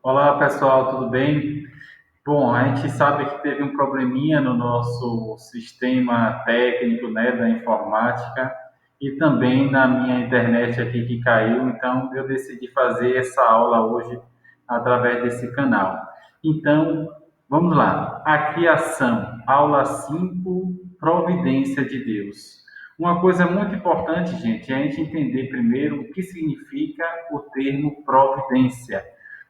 Olá pessoal, tudo bem? Bom, a gente sabe que teve um probleminha no nosso sistema técnico, né, da informática e também na minha internet aqui que caiu, então eu decidi fazer essa aula hoje através desse canal. Então, vamos lá. Aqui ação, aula 5, providência de Deus. Uma coisa muito importante, gente, é a gente entender primeiro o que significa o termo providência.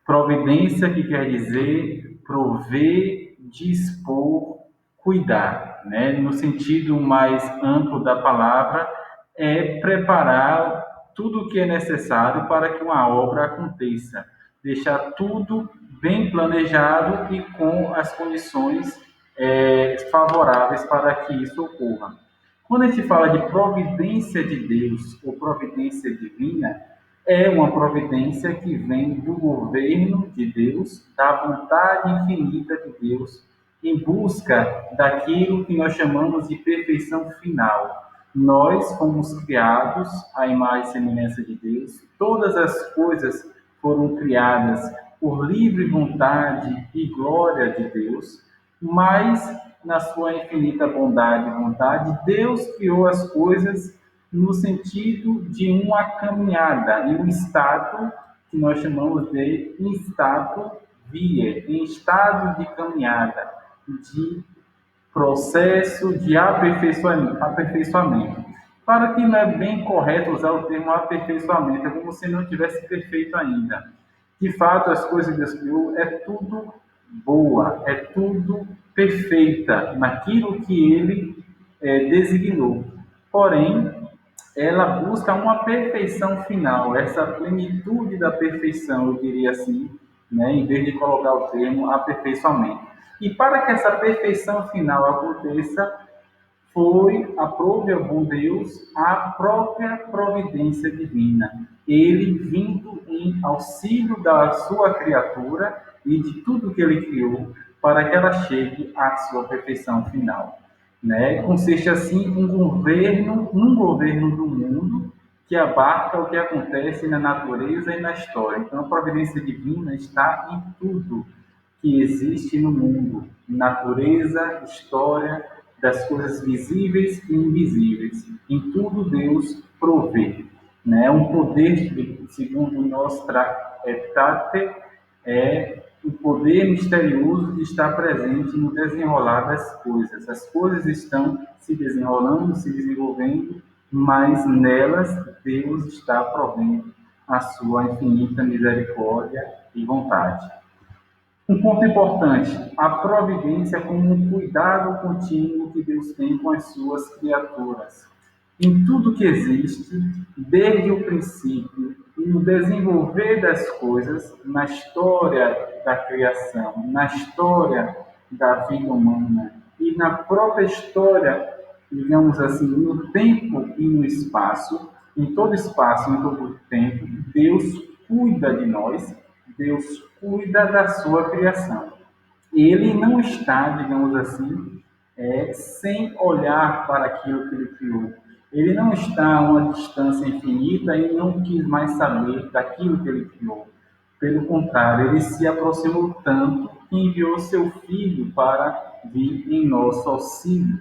Providência que quer dizer prover, dispor, cuidar, né? No sentido mais amplo da palavra, é preparar tudo o que é necessário para que uma obra aconteça, deixar tudo bem planejado e com as condições favoráveis para que isso ocorra. Quando a gente fala de providência de Deus ou providência divina, é uma providência que vem do governo de Deus, da vontade infinita de Deus, em busca daquilo que nós chamamos de perfeição final. Nós fomos criados à imagem e semelhança de Deus, todas as coisas foram criadas por livre vontade e glória de Deus, mas na sua infinita bondade e vontade, Deus criou as coisas no sentido de uma caminhada, em um estado que nós chamamos de estado via, em estado de caminhada, de processo de aperfeiçoamento. Claro que não é bem correto usar o termo aperfeiçoamento, é como se não tivesse perfeito ainda. De fato, as coisas que Deus criou é tudo boa, é tudo perfeita naquilo que Ele designou. Porém, ela busca uma perfeição final, essa plenitude da perfeição, eu diria assim, né, em vez de colocar o termo aperfeiçoamento. E para que essa perfeição final aconteça, aprove ao bom Deus a própria providência divina. Ele vindo em auxílio da sua criatura e de tudo que ele criou, para que ela chegue à sua perfeição final. Né? Consiste assim num governo do mundo que abarca o que acontece na natureza e na história. Então, a providência divina está em tudo que existe no mundo, natureza, história, das coisas visíveis e invisíveis. Em tudo Deus provê. Né? Um poder, segundo Nostra Aetate, é o poder misterioso que está presente no desenrolar das coisas. As coisas estão se desenrolando, se desenvolvendo, mas nelas Deus está provendo a sua infinita misericórdia e vontade. Um ponto importante, a providência como um cuidado contínuo que Deus tem com as suas criaturas. Em tudo que existe, desde o princípio e no desenvolver das coisas, na história da criação, na história da vida humana e na própria história, digamos assim, no tempo e no espaço, em todo espaço, em todo tempo, Deus cuida de nós, Deus cuida da sua criação. Ele não está, digamos assim, sem olhar para aquilo que ele criou. Ele não está a uma distância infinita e não quis mais saber daquilo que ele criou. Pelo contrário, ele se aproximou tanto que enviou seu Filho para vir em nosso auxílio.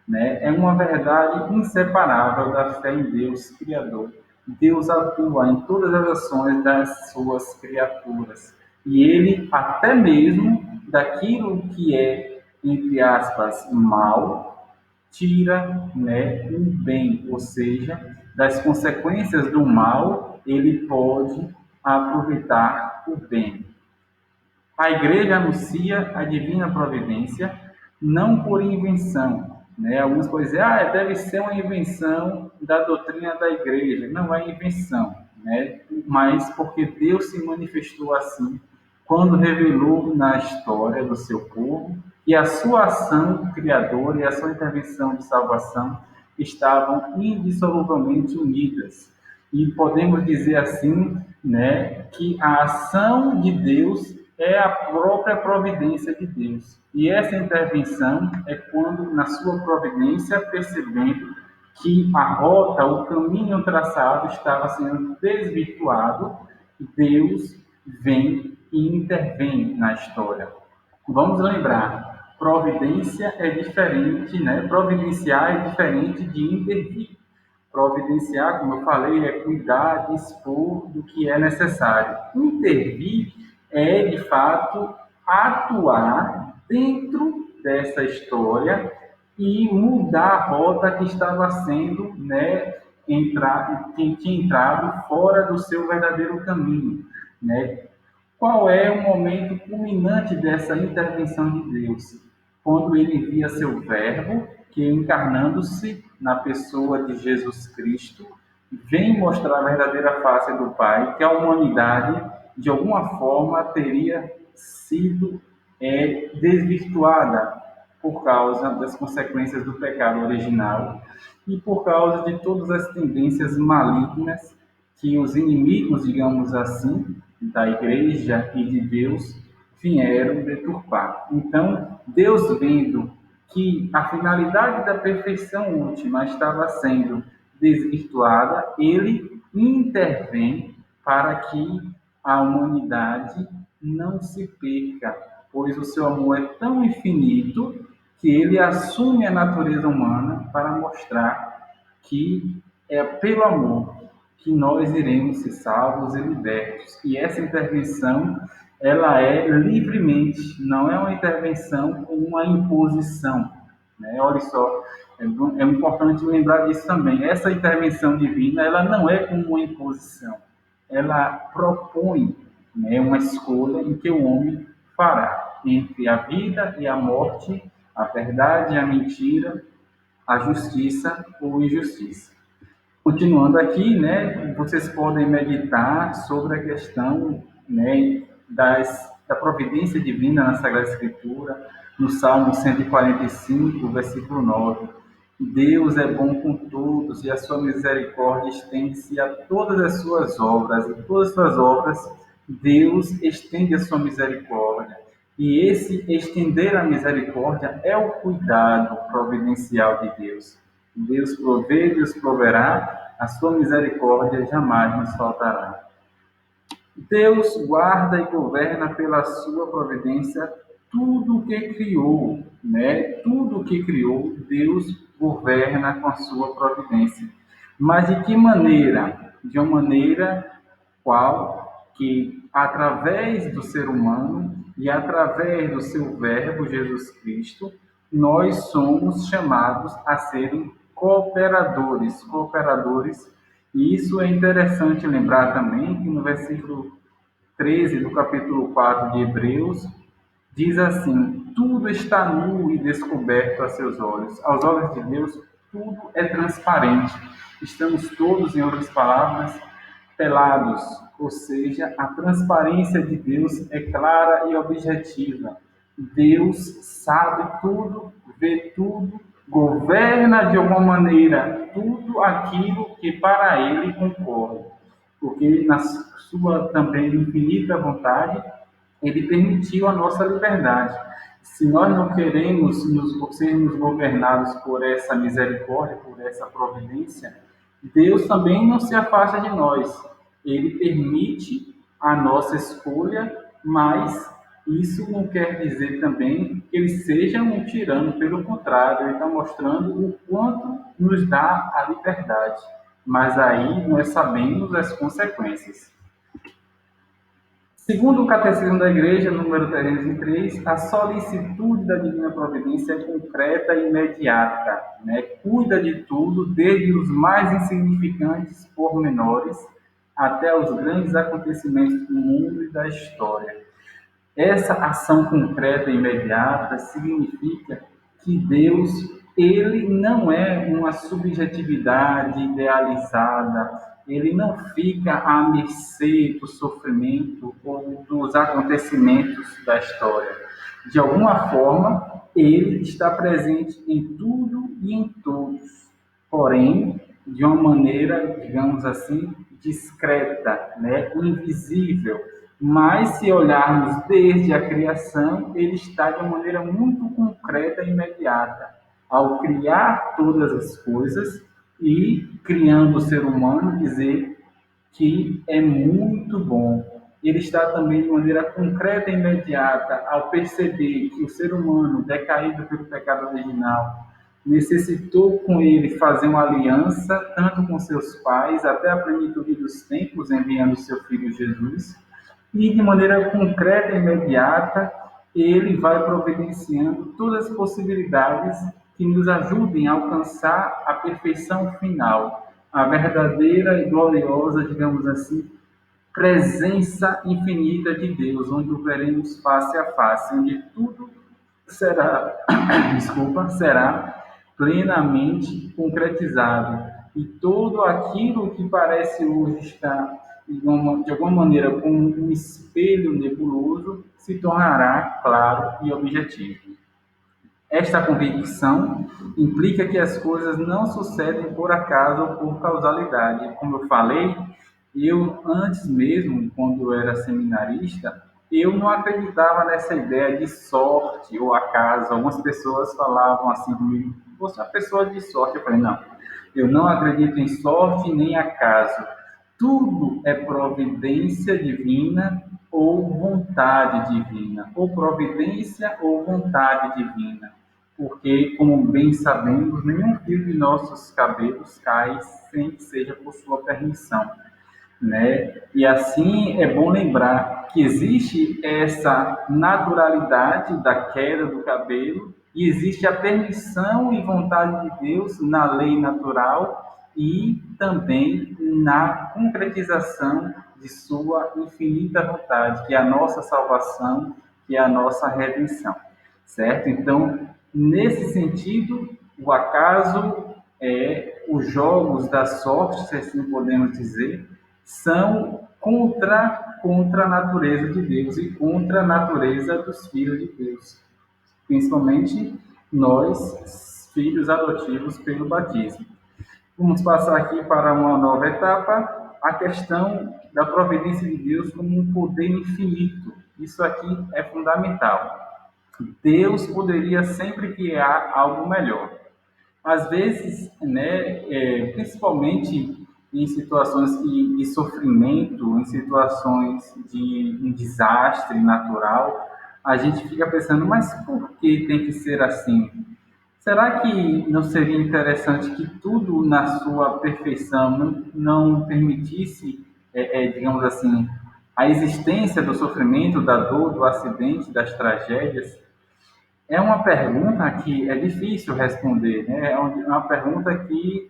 Né? É uma verdade inseparável da fé em Deus, Criador. Deus atua em todas as ações das suas criaturas. E ele, até mesmo daquilo que é, entre aspas, mal, tira, né, o bem, ou seja, das consequências do mal, ele pode aproveitar o bem. A igreja anuncia a divina providência não por invenção. Né? Alguns podem dizer, deve ser uma invenção da doutrina da igreja. Não é invenção, né? Mas porque Deus se manifestou assim quando revelou na história do seu povo que a sua ação criadora e a sua intervenção de salvação estavam indissoluvelmente unidas. E podemos dizer assim, né, que a ação de Deus é a própria providência de Deus. E essa intervenção é quando, na sua providência, percebendo que a rota, o caminho traçado estava sendo desvirtuado, Deus vem e intervém na história. Vamos lembrar, providência é diferente, né? Providenciar é diferente de intervir. Providenciar, como eu falei, é cuidar, dispor do que é necessário. Intervir é, de fato, atuar dentro dessa história e mudar a rota que estava sendo, né, que tinha entrado fora do seu verdadeiro caminho, né? Qual é o momento culminante dessa intervenção de Deus? Quando ele envia seu Verbo, que encarnando-se na pessoa de Jesus Cristo, vem mostrar a verdadeira face do Pai, que a humanidade, de alguma forma, teria sido desvirtuada por causa das consequências do pecado original e por causa de todas as tendências malignas que os inimigos, digamos assim, da igreja e de Deus vieram deturpar. Então, Deus vendo que a finalidade da perfeição última estava sendo desvirtuada, ele intervém para que a humanidade não se perca, pois o seu amor é tão infinito que ele assume a natureza humana para mostrar que é pelo amor que nós iremos ser salvos e libertos. E essa intervenção, ela é livremente, não é uma intervenção com uma imposição, né? Olha só, é importante lembrar disso também. Essa intervenção divina, ela não é como uma imposição. Ela propõe, né, uma escolha em que o homem fará entre a vida e a morte, a verdade e a mentira, a justiça ou injustiça. Continuando aqui, né, vocês podem meditar sobre a questão, né, da providência divina na Sagrada Escritura, no Salmo 145, versículo 9. Deus é bom com todos e a sua misericórdia estende-se a todas as suas obras. E todas as suas obras, Deus estende a sua misericórdia. E esse estender a misericórdia é o cuidado providencial de Deus. Deus provê, Deus proverá, a sua misericórdia jamais nos faltará. Deus guarda e governa pela sua providência tudo o que criou, né? Tudo o que criou, Deus governa com a sua providência. Mas de que maneira? De uma maneira qual que através do ser humano e através do seu verbo Jesus Cristo, nós somos chamados a serem cooperadores. E isso é interessante lembrar também que no versículo 13 do capítulo 4 de Hebreus, diz assim: tudo está nu e descoberto a seus olhos. Aos olhos de Deus, tudo é transparente. Estamos todos, em outras palavras, pelados, ou seja, a transparência de Deus é clara e objetiva. Deus sabe tudo, vê tudo, governa de alguma maneira tudo aquilo que para ele concorre, porque na sua também infinita vontade, ele permitiu a nossa liberdade. Se nós não queremos sermos governados por essa misericórdia, por essa providência, Deus também não se afasta de nós. Ele permite a nossa escolha, mas isso não quer dizer também que ele seja um tirano. Pelo contrário, ele está mostrando o quanto nos dá a liberdade. Mas aí nós sabemos as consequências. Segundo o Catecismo da Igreja, número 303, a solicitude da Divina Providência é concreta e imediata, né? Cuida de tudo, desde os mais insignificantes pormenores até os grandes acontecimentos do mundo e da história. Essa ação concreta e imediata significa que Deus, ele não é uma subjetividade idealizada, ele não fica à mercê do sofrimento ou dos acontecimentos da história. De alguma forma, ele está presente em tudo e em todos, porém, de uma maneira, digamos assim, discreta, né? Invisível. Mas, se olharmos desde a criação, ele está de uma maneira muito concreta e imediata. Ao criar todas as coisas e criando o ser humano, dizer que é muito bom. ele está também de maneira concreta e imediata ao perceber que o ser humano, decaído pelo pecado original, necessitou com ele fazer uma aliança, tanto com seus pais, até a plenitude dos tempos, enviando seu filho Jesus, e de maneira concreta e imediata, ele vai providenciando todas as possibilidades que nos ajudem a alcançar a perfeição final, a verdadeira e gloriosa, digamos assim, presença infinita de Deus, onde o veremos face a face, onde tudo será, desculpa, será plenamente concretizado. E tudo aquilo que parece hoje estar, de alguma maneira, como um espelho nebuloso, se tornará claro e objetivo. Esta convicção implica que as coisas não sucedem por acaso ou por causalidade. Como eu falei, eu antes mesmo, quando eu era seminarista, eu não acreditava nessa ideia de sorte ou acaso. Algumas pessoas falavam assim comigo: você é uma pessoa de sorte. Eu falei: não, eu não acredito em sorte nem acaso. Tudo é providência divina ou vontade divina, ou providência ou vontade divina, porque, como bem sabemos, nenhum fio de nossos cabelos cai sem que seja por sua permissão, né? E assim é bom lembrar que existe essa naturalidade da queda do cabelo e existe a permissão e vontade de Deus na lei natural e também na concretização de sua infinita vontade, que é a nossa salvação, que é a nossa redenção, certo? Então, nesse sentido, o acaso é os jogos da sorte, se assim podemos dizer, são contra a natureza de Deus e contra a natureza dos filhos de Deus, principalmente nós, filhos adotivos pelo batismo. Vamos passar aqui para uma nova etapa, a questão da providência de Deus como um poder infinito. Isso aqui é fundamental. Deus poderia sempre criar algo melhor. Às vezes, né, principalmente em situações de sofrimento, em situações de um desastre natural, a gente fica pensando, mas por que tem que ser assim? Será que não seria interessante que tudo na sua perfeição não permitisse, digamos assim, a existência do sofrimento, da dor, do acidente, das tragédias? É uma pergunta que é difícil responder, né? É uma pergunta que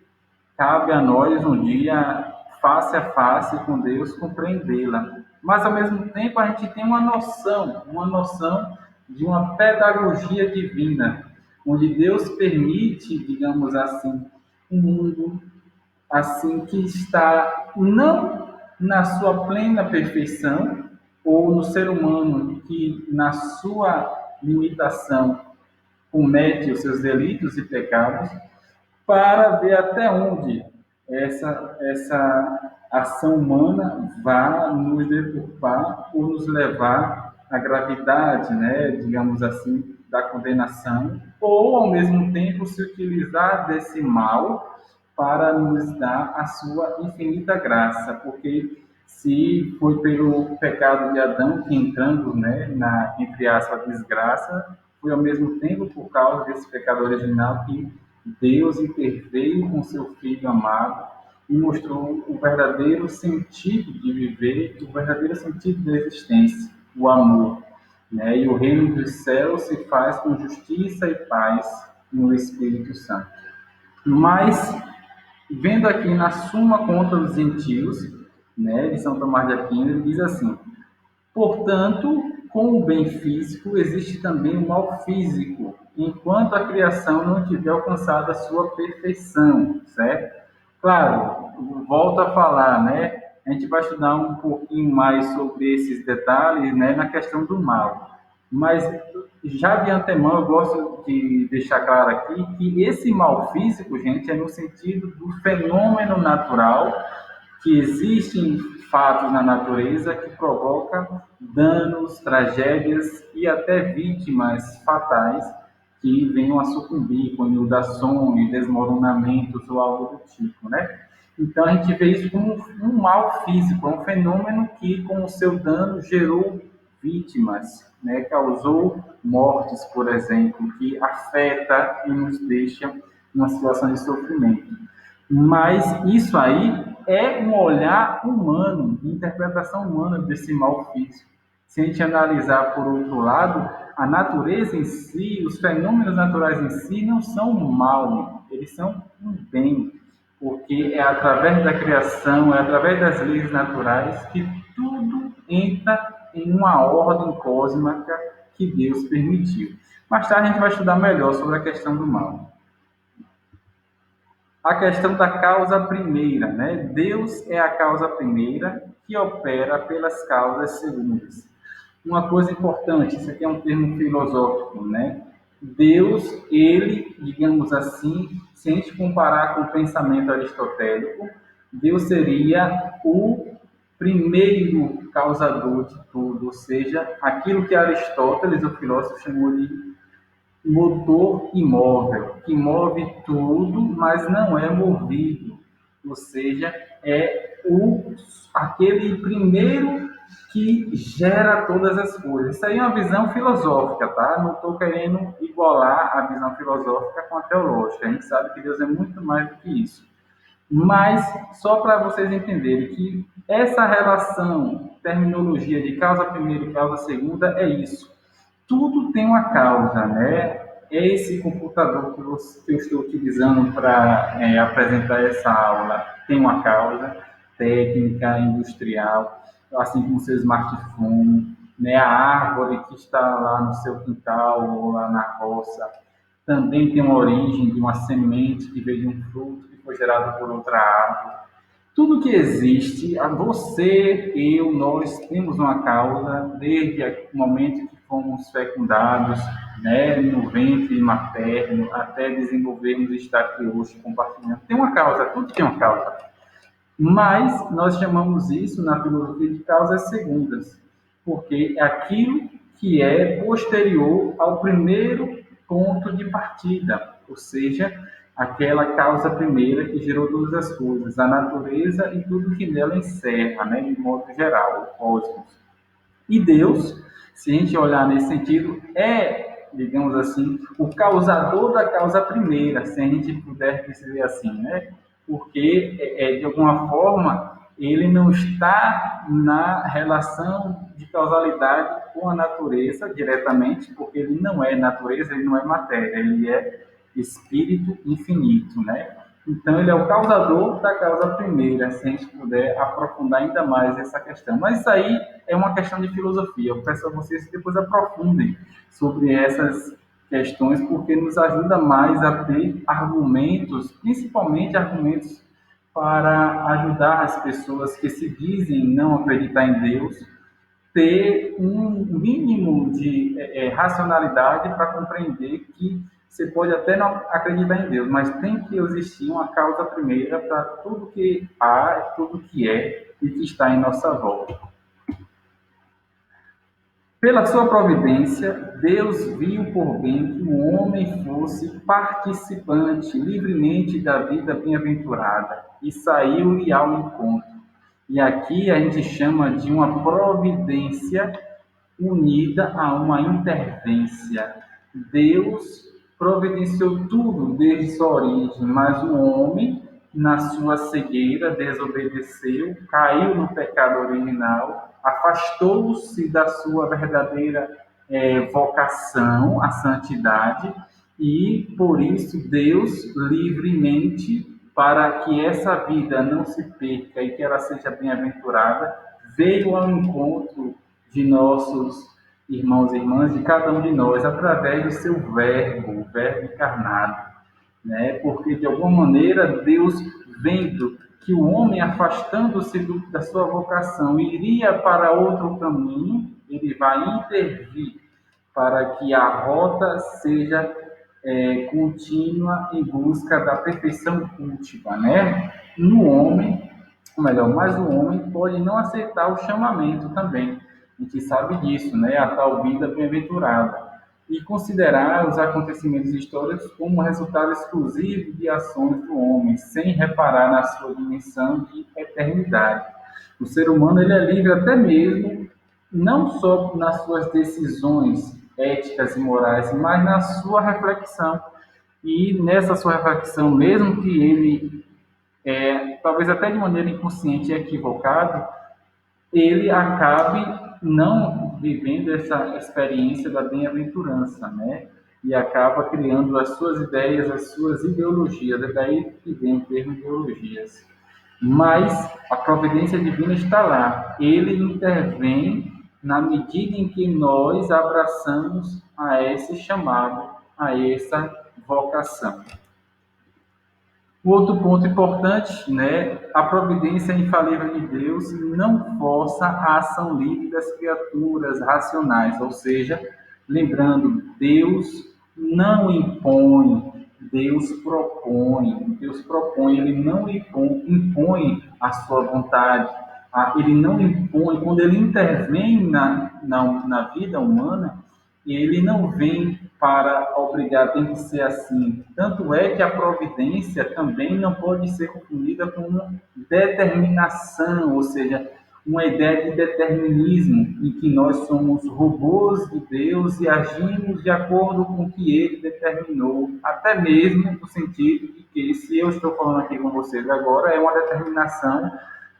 cabe a nós um dia, face a face com Deus, compreendê-la. Mas, ao mesmo tempo, a gente tem uma noção de uma pedagogia divina, onde Deus permite, digamos assim, um mundo assim que está não na sua plena perfeição, ou no ser humano que, na sua limitação, comete os seus delitos e pecados, para ver até onde essa ação humana vai nos deturpar ou nos levar à gravidade, né, digamos assim, da condenação, ou ao mesmo tempo se utilizar desse mal para nos dar a sua infinita graça, porque se foi pelo pecado de Adão que entramos, né, na, entre aspas, desgraça, foi ao mesmo tempo por causa desse pecado original que Deus interveio com seu Filho amado e mostrou o verdadeiro sentido de viver, o verdadeiro sentido da existência, o amor, né? E o reino dos céus se faz com justiça e paz no Espírito Santo. Mas, vendo aqui na Suma contra os Gentios, né, de São Tomás de Aquino, ele diz assim: portanto, com o bem físico, existe também o mal físico, enquanto a criação não tiver alcançado a sua perfeição, certo? Claro, volto a falar, né? A gente vai estudar um pouquinho mais sobre esses detalhes, né, na questão do mal. Mas, já de antemão, eu gosto de deixar claro aqui que esse mal físico, gente, é no sentido do fenômeno natural, que existem fatos na natureza que provocam danos, tragédias e até vítimas fatais que venham a sucumbir com inundações, desmoronamentos ou algo do tipo, né? Então a gente vê isso como um mal físico, é um fenômeno que, com o seu dano, gerou vítimas, né? Causou mortes, por exemplo, que afeta e nos deixa numa situação de sofrimento. Mas isso aí é um olhar humano, interpretação humana desse mal físico. Se a gente analisar por outro lado, a natureza em si, os fenômenos naturais em si não são um mal, eles são um bem, porque é através da criação, é através das leis naturais que tudo entra em uma ordem cósmica que Deus permitiu. Mais tarde a gente vai estudar melhor sobre a questão do mal. A questão da causa primeira, né? Deus é a causa primeira que opera pelas causas segundas. Uma coisa importante, isso aqui é um termo filosófico, né? Deus, ele, digamos assim, se a gente comparar com o pensamento aristotélico, Deus seria o primeiro causador de tudo, ou seja, aquilo que Aristóteles, o filósofo, chamou de motor imóvel, que move tudo, mas não é movido. Ou seja, é aquele primeiro que gera todas as coisas. Isso aí é uma visão filosófica, tá? Não estou querendo igualar a visão filosófica com a teológica. A gente sabe que Deus é muito mais do que isso. Mas, só para vocês entenderem que essa relação, terminologia de causa primeira e causa segunda, é isso. Tudo tem uma causa, né? É esse computador que eu estou utilizando para apresentar essa aula tem uma causa técnica, industrial, assim como o seu smartphone, né? A árvore que está lá no seu quintal ou lá na roça também tem uma origem de uma semente que veio de um fruto que foi gerado por outra árvore. Tudo que existe, você, eu, nós temos uma causa desde o momento que fomos fecundados, né, no ventre materno, até desenvolvermos e estar aqui hoje compartilhando. Tem uma causa, tudo tem uma causa. Mas nós chamamos isso na filosofia de causas segundas, porque é aquilo que é posterior ao primeiro ponto de partida, ou seja, aquela causa primeira que gerou todas as coisas, a natureza e tudo que nela encerra, né, de modo geral, o cosmos. E Deus, se a gente olhar nesse sentido, é, digamos assim, o causador da causa primeira, se a gente puder dizer assim, né? Porque, de alguma forma, ele não está na relação de causalidade com a natureza diretamente, porque ele não é natureza, ele não é matéria, ele é espírito infinito, né? Então, ele é o causador da causa primeira, se a gente puder aprofundar ainda mais essa questão. Mas isso aí é uma questão de filosofia. Eu peço a vocês que depois aprofundem sobre essas questões, porque nos ajuda mais a ter argumentos, principalmente argumentos para ajudar as pessoas que se dizem não acreditar em Deus, ter um mínimo de racionalidade para compreender que você pode até não acreditar em Deus, mas tem que existir uma causa primeira para tudo que há, tudo que é e que está em nossa volta. Pela sua providência, Deus viu por bem que o homem fosse participante livremente da vida bem-aventurada e saiu-lhe ao encontro. E aqui a gente chama de uma providência unida a uma intervência. Deus providenciou tudo desde sua origem, mas o homem, na sua cegueira, desobedeceu, caiu no pecado original, afastou-se da sua verdadeira vocação, a santidade, e por isso Deus livremente, para que essa vida não se perca e que ela seja bem-aventurada, veio ao encontro de nossos irmãos e irmãs, de cada um de nós, através do seu verbo, o verbo encarnado, né? Porque, de alguma maneira, Deus, vendo que o homem, afastando-se da sua vocação, iria para outro caminho, ele vai intervir para que a rota seja contínua em busca da perfeição última, né? No homem, ou melhor, mas o homem pode não aceitar o chamamento também. A gente sabe disso, né? A tal vida bem-aventurada. e considerar os acontecimentos históricos como resultado exclusivo de ações do homem, sem reparar na sua dimensão de eternidade. O ser humano ele é livre até mesmo, não só nas suas decisões éticas e morais, mas na sua reflexão. E nessa sua reflexão, mesmo que ele, talvez até de maneira inconsciente e equivocada, ele acabe não vivendo essa experiência da bem-aventurança, né? E acaba criando as suas ideias, as suas ideologias. É daí que vem o termo ideologias. Mas a providência divina está lá. Ele intervém na medida em que nós abraçamos a esse chamado, a essa vocação. O outro ponto importante, né, a providência infalível de Deus não força a ação livre das criaturas racionais, ou seja, lembrando, Deus não impõe, Deus propõe, ele não impõe a sua vontade, ele não impõe, quando ele intervém na vida humana, ele não vem para obrigar, tem que ser assim. Tanto é que a providência também não pode ser confundida com uma determinação, ou seja, uma ideia de determinismo, em que nós somos robôs de Deus e agimos de acordo com o que ele determinou, até mesmo no sentido de que, se eu estou falando aqui com vocês agora, é uma determinação,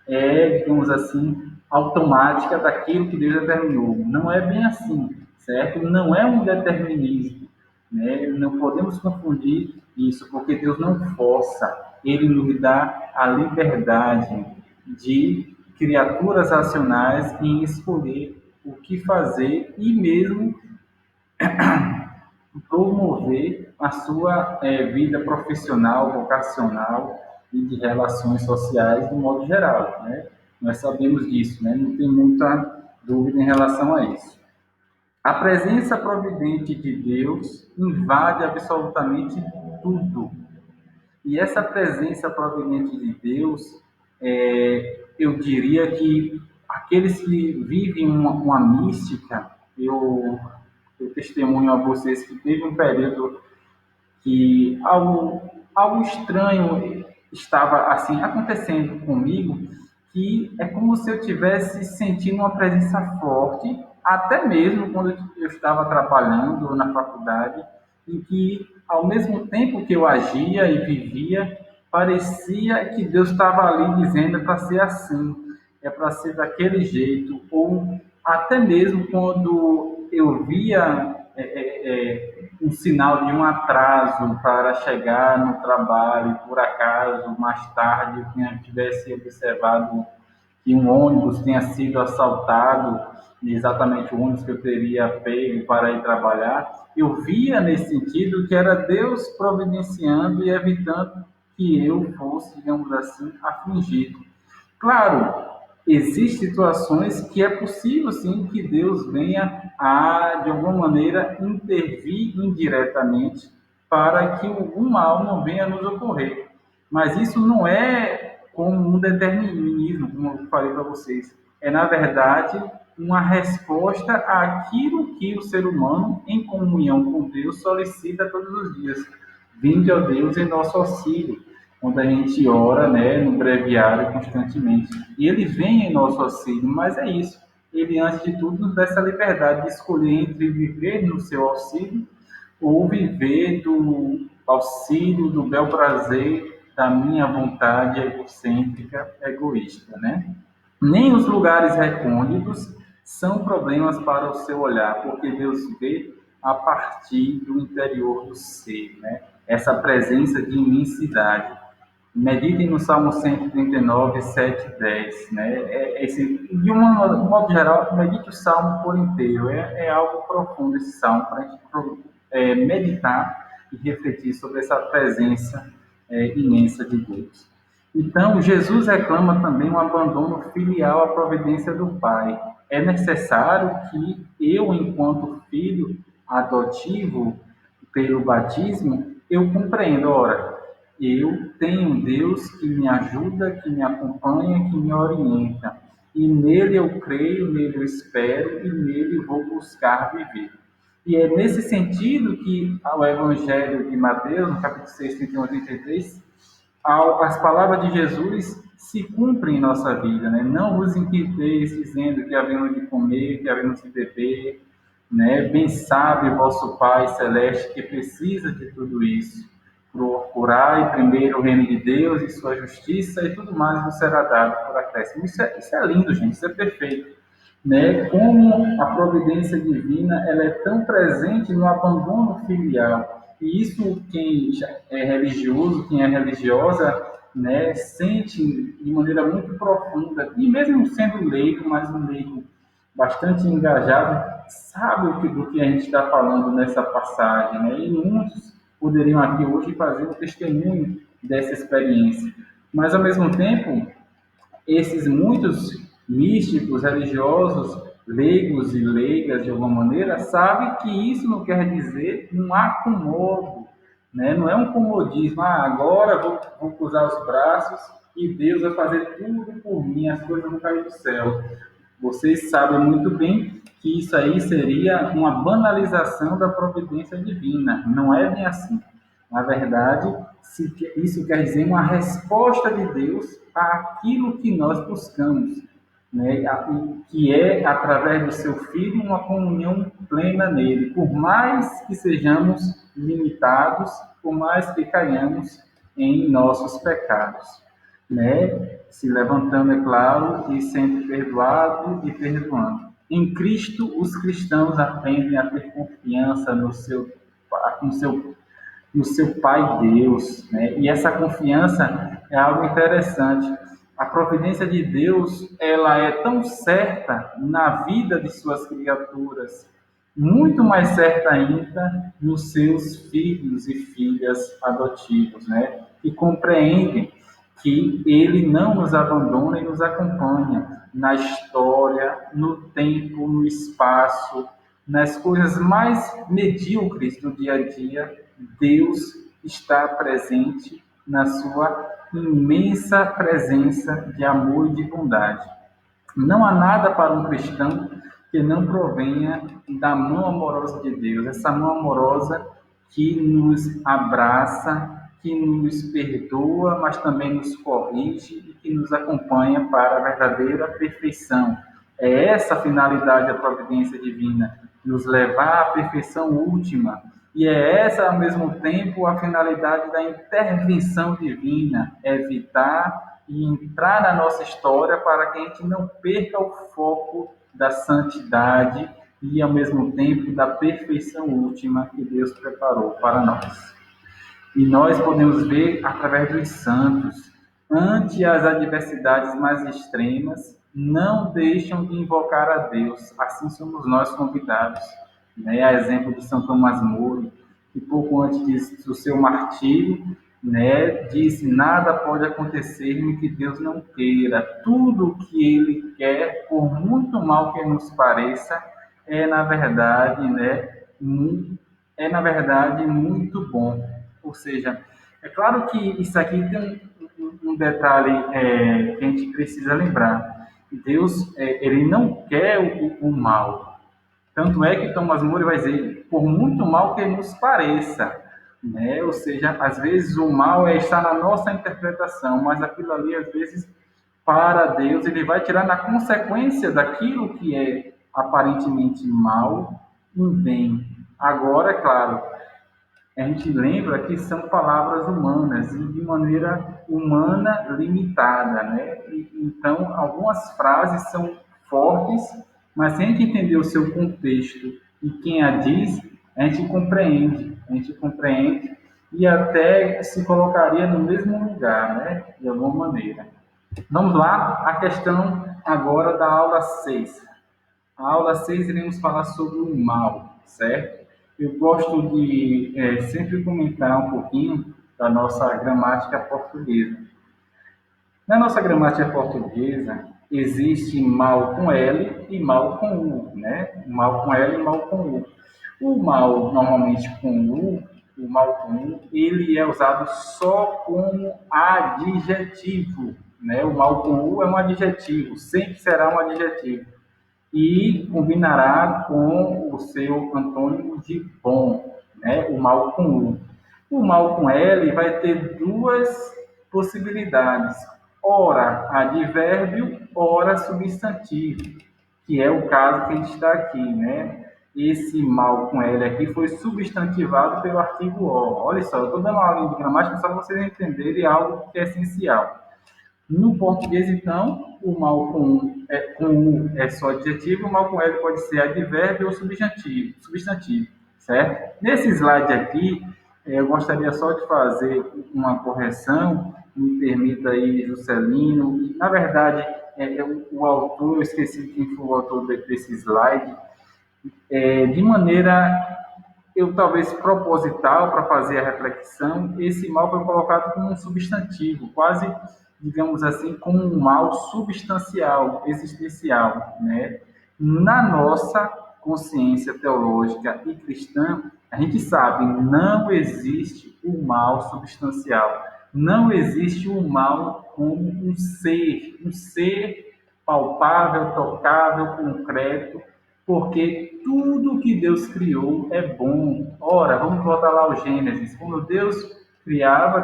digamos assim, automática daquilo que Deus determinou. Não é bem assim, certo? Não é um determinismo, né? Não podemos confundir isso, porque Deus não força, ele nos dá a liberdade de criaturas racionais em escolher o que fazer e mesmo promover a sua vida profissional, vocacional e de relações sociais de modo geral, né? Nós sabemos disso, né? Não tem muita dúvida em relação a isso. A presença providente de Deus invade absolutamente tudo. E essa presença providente de Deus, eu diria que aqueles que vivem uma mística, eu testemunho a vocês que teve um período que algo estranho estava assim acontecendo comigo, que é como se eu tivesse sentindo uma presença forte, até mesmo quando eu estava trabalhando na faculdade, em que ao mesmo tempo que eu agia e vivia, parecia que Deus estava ali dizendo para ser assim, é para ser daquele jeito, ou até mesmo quando eu via um sinal de um atraso para chegar no trabalho, por acaso, mais tarde, eu tivesse observado que um ônibus tenha sido assaltado, exatamente o ônibus que eu teria pego para ir trabalhar, eu via nesse sentido que era Deus providenciando e evitando que eu fosse, digamos assim, afligido. Claro, existem situações que é possível, sim, que Deus venha a, de alguma maneira, intervir indiretamente para que algum mal não venha nos ocorrer. Mas isso não é como um determinismo, como eu falei para vocês. É, na verdade, uma resposta àquilo que o ser humano, em comunhão com Deus, solicita todos os dias. Vinde, ó Deus, em nosso auxílio, quando a gente ora, né, no breviário constantemente. E ele vem em nosso auxílio, mas é isso. Ele, antes de tudo, nos dá essa liberdade de escolher entre viver no seu auxílio ou viver do auxílio, do bel prazer da minha vontade egocêntrica, egoísta, né? Nem os lugares recônditos são problemas para o seu olhar, porque Deus vê a partir do interior do ser, né? Essa presença de imensidade. Meditem no Salmo 139, 7 e 10. Né? De um modo geral, medite o Salmo por inteiro. É algo profundo esse Salmo para a gente meditar e refletir sobre essa presença imensa de Deus. Então, Jesus reclama também um abandono filial à providência do Pai. É necessário que eu, enquanto filho adotivo pelo batismo, eu compreenda, ora, eu tenho um Deus que me ajuda, que me acompanha, que me orienta. E nele eu creio, nele eu espero e nele vou buscar viver. E é nesse sentido que o Evangelho de Mateus, no capítulo 6, 31 a 33, as palavras de Jesus se cumprem em nossa vida, né? Não vos inquieteis dizendo que havemos de comer, que havemos de beber, né? Bem sabe vosso Pai Celeste que precisa de tudo isso. Procurai primeiro o reino de Deus e sua justiça e tudo mais vos será dado por acréscimo. Isso é lindo, gente, isso é perfeito. Né? Como a providência divina ela é tão presente no abandono filial. E isso quem é religioso, quem é religiosa, né, sente de maneira muito profunda, e mesmo sendo leigo, mas um leigo bastante engajado, sabe do que a gente está falando nessa passagem. Né? E muitos poderiam aqui hoje fazer o testemunho dessa experiência. Mas, ao mesmo tempo, esses muitos místicos, religiosos, leigos e leigas, de alguma maneira, sabem que isso não quer dizer um acomodo, né? Não é um comodismo, agora vou cruzar os braços e Deus vai fazer tudo por mim, as coisas vão cair do céu. Vocês sabem muito bem que isso aí seria uma banalização da providência divina, não é bem assim. Na verdade, isso quer dizer uma resposta de Deus àquilo que nós buscamos, né? Que é, através do seu Filho, uma comunhão plena nele. Por mais que sejamos limitados, por mais que caiamos em nossos pecados, né? Se levantando, é claro, e sendo perdoado e perdoando. Em Cristo, os cristãos aprendem a ter confiança no seu Pai Deus, né? E essa confiança é algo interessante. A providência de Deus, ela é tão certa na vida de suas criaturas, muito mais certa ainda nos seus filhos e filhas adotivos, né? Que compreendem que Ele não nos abandona e nos acompanha na história, no tempo, no espaço, nas coisas mais medíocres do dia a dia. Deus está presente na sua imensa presença de amor e de bondade. Não há nada para um cristão que não provenha da mão amorosa de Deus, essa mão amorosa que nos abraça, que nos perdoa, mas também nos corrige e que nos acompanha para a verdadeira perfeição. É essa a finalidade da providência divina, nos levar à perfeição última. E é essa, ao mesmo tempo, a finalidade da intervenção divina, evitar e entrar na nossa história para que a gente não perca o foco da santidade e, ao mesmo tempo, da perfeição última que Deus preparou para nós. E nós podemos ver através dos santos, ante as adversidades mais extremas, não deixam de invocar a Deus. Assim somos nós convidados. Né? A exemplo de São Tomás Moro, que pouco antes do seu martírio, né, disse: nada pode acontecer-me que Deus não queira. Tudo o que Ele quer, por muito mal que nos pareça, é na verdade, né, muito bom. Ou seja, é claro que isso aqui tem um detalhe que a gente precisa lembrar. Deus, ele não quer o mal. Tanto é que Thomas More vai dizer, por muito mal que nos pareça, né? Ou seja, às vezes o mal está na nossa interpretação, mas aquilo ali, às vezes, para Deus, ele vai tirar na consequência daquilo que é aparentemente mal, um bem. Agora, é claro, a gente lembra que são palavras humanas e de maneira humana limitada, né? Então, algumas frases são fortes, mas se a gente entender o seu contexto e quem a diz, a gente compreende e até se colocaria no mesmo lugar, né? De alguma maneira. Vamos lá, a questão agora da aula 6. A aula 6 iremos falar sobre o mal, certo? Eu gosto de sempre comentar um pouquinho da nossa gramática portuguesa. Na nossa gramática portuguesa, existe mal com L e mal com U, né? Mal com L e mal com U. O mal, normalmente com U, o mal com U, ele é usado só como adjetivo, né? O mal com U é um adjetivo, sempre será um adjetivo. e combinará com o seu antônimo de bom, né? O mal com U. O mal com L vai ter duas possibilidades: ora advérbio, ora substantivo, que é o caso que a gente está aqui, né? Esse mal com L aqui foi substantivado pelo artigo O. Olha só, eu estou dando uma aula de gramática só para vocês entenderem algo que é essencial. No português, então, o mal com U é só adjetivo, o mal com L pode ser advérbio ou substantivo, certo? Nesse slide aqui, eu gostaria só de fazer uma correção, me permita aí, Juscelino. Na verdade, o autor, eu esqueci quem foi o autor desse slide, de maneira eu talvez proposital para fazer a reflexão, esse mal foi colocado como um substantivo, quase, digamos assim, como um mal substancial, existencial, né? Na nossa consciência teológica e cristã, a gente sabe, não existe o mal substancial, não existe o mal como um ser palpável, tocável, concreto, porque tudo que Deus criou é bom. Ora, vamos voltar lá ao Gênesis. Quando Deus criava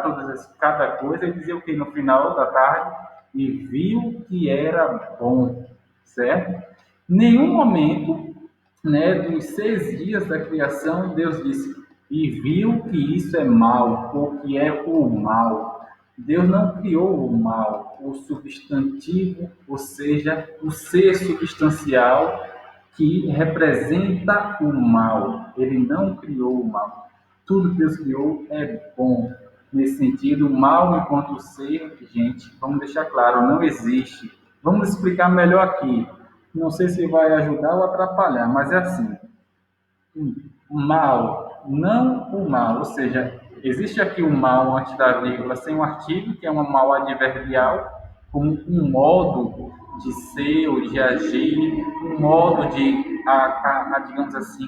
cada coisa, ele dizia o que no final da tarde? E viu que era bom, certo? Nenhum momento, né, dos 6 dias da criação, Deus disse, e viu que isso é mal, ou que é o mal. Deus não criou o mal, o substantivo, ou seja, o ser substancial que representa o mal. Ele não criou o mal. Tudo que Deus criou é bom. Nesse sentido, o mal enquanto ser, gente, vamos deixar claro, não existe. Vamos explicar melhor aqui. Não sei se vai ajudar ou atrapalhar, mas é assim. O mal, não o mal, ou seja, existe aqui o mal antes da vírgula sem um artigo, que é um mal adverbial, como um modo de ser ou de agir, um modo de, digamos assim,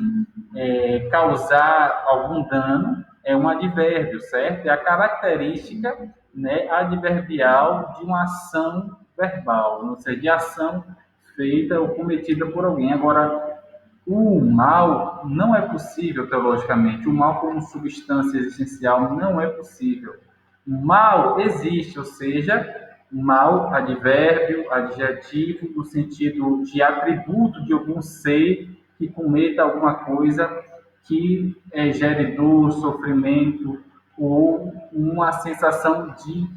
causar algum dano, é um advérbio, certo? É a característica, né, adverbial de uma ação verbal, ou seja, de ação feita ou cometida por alguém. Agora, o mal não é possível teologicamente. O mal como substância existencial não é possível. O mal existe, ou seja, mal, advérbio, adjetivo, no sentido de atributo de algum ser que cometa alguma coisa que gere dor, sofrimento ou uma sensação de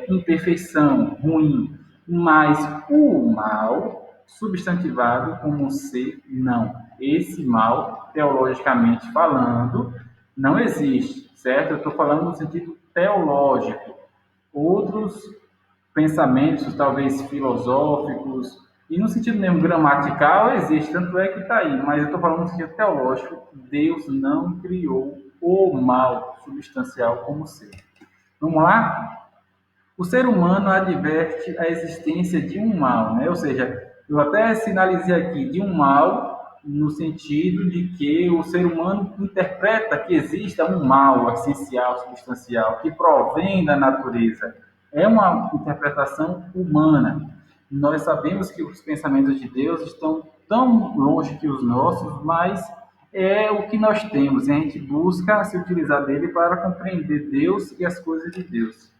imperfeição, ruim. Mas o mal, substantivado como um ser, não. Esse mal, teologicamente falando, não existe, certo? Eu estou falando no sentido teológico. Outros pensamentos, talvez filosóficos, e no sentido mesmo gramatical, existe, tanto é que está aí, mas eu estou falando no sentido teológico, Deus não criou o mal substancial como ser. Vamos lá? O ser humano adverte a existência de um mal, né? Ou seja, eu até sinalizei aqui de um mal no sentido de que o ser humano interpreta que exista um mal essencial, substancial, que provém da natureza. É uma interpretação humana. Nós sabemos que os pensamentos de Deus estão tão longe que os nossos, mas é o que nós temos, e a gente busca se utilizar dele para compreender Deus e as coisas de Deus.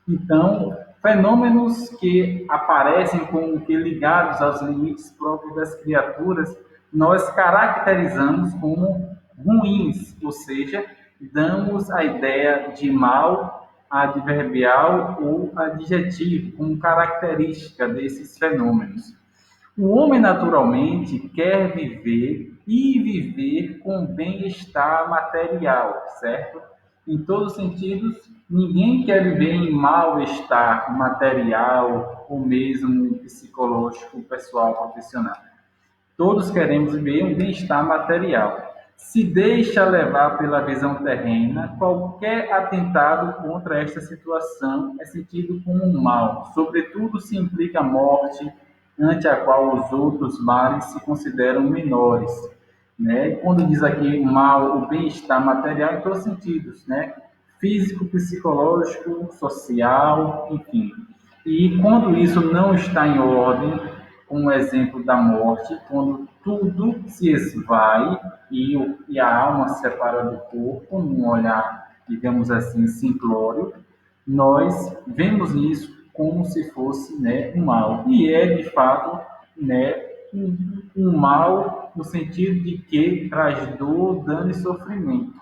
Então, fenômenos que aparecem como que ligados aos limites próprios das criaturas, nós caracterizamos como ruins, ou seja, damos a ideia de mal adverbial ou adjetivo como característica desses fenômenos. O homem naturalmente quer viver e viver com bem-estar material, certo? Em todos os sentidos, ninguém quer viver em mal-estar material ou mesmo psicológico, pessoal, profissional. Todos queremos viver um bem-estar material. Se deixa levar pela visão terrena, qualquer atentado contra esta situação é sentido como um mal. Sobretudo se implica a morte, ante a qual os outros males se consideram menores. Né? Quando diz aqui mal, o bem-estar material em todos os sentidos, né? Físico, psicológico, social, enfim. E quando isso não está em ordem, como o exemplo da morte, quando tudo se esvai e a alma se separa do corpo, num olhar, digamos assim, simplório, nós vemos isso como se fosse, né, um mal. E é, de fato, né, um mal no sentido de que traz dor, dano e sofrimento.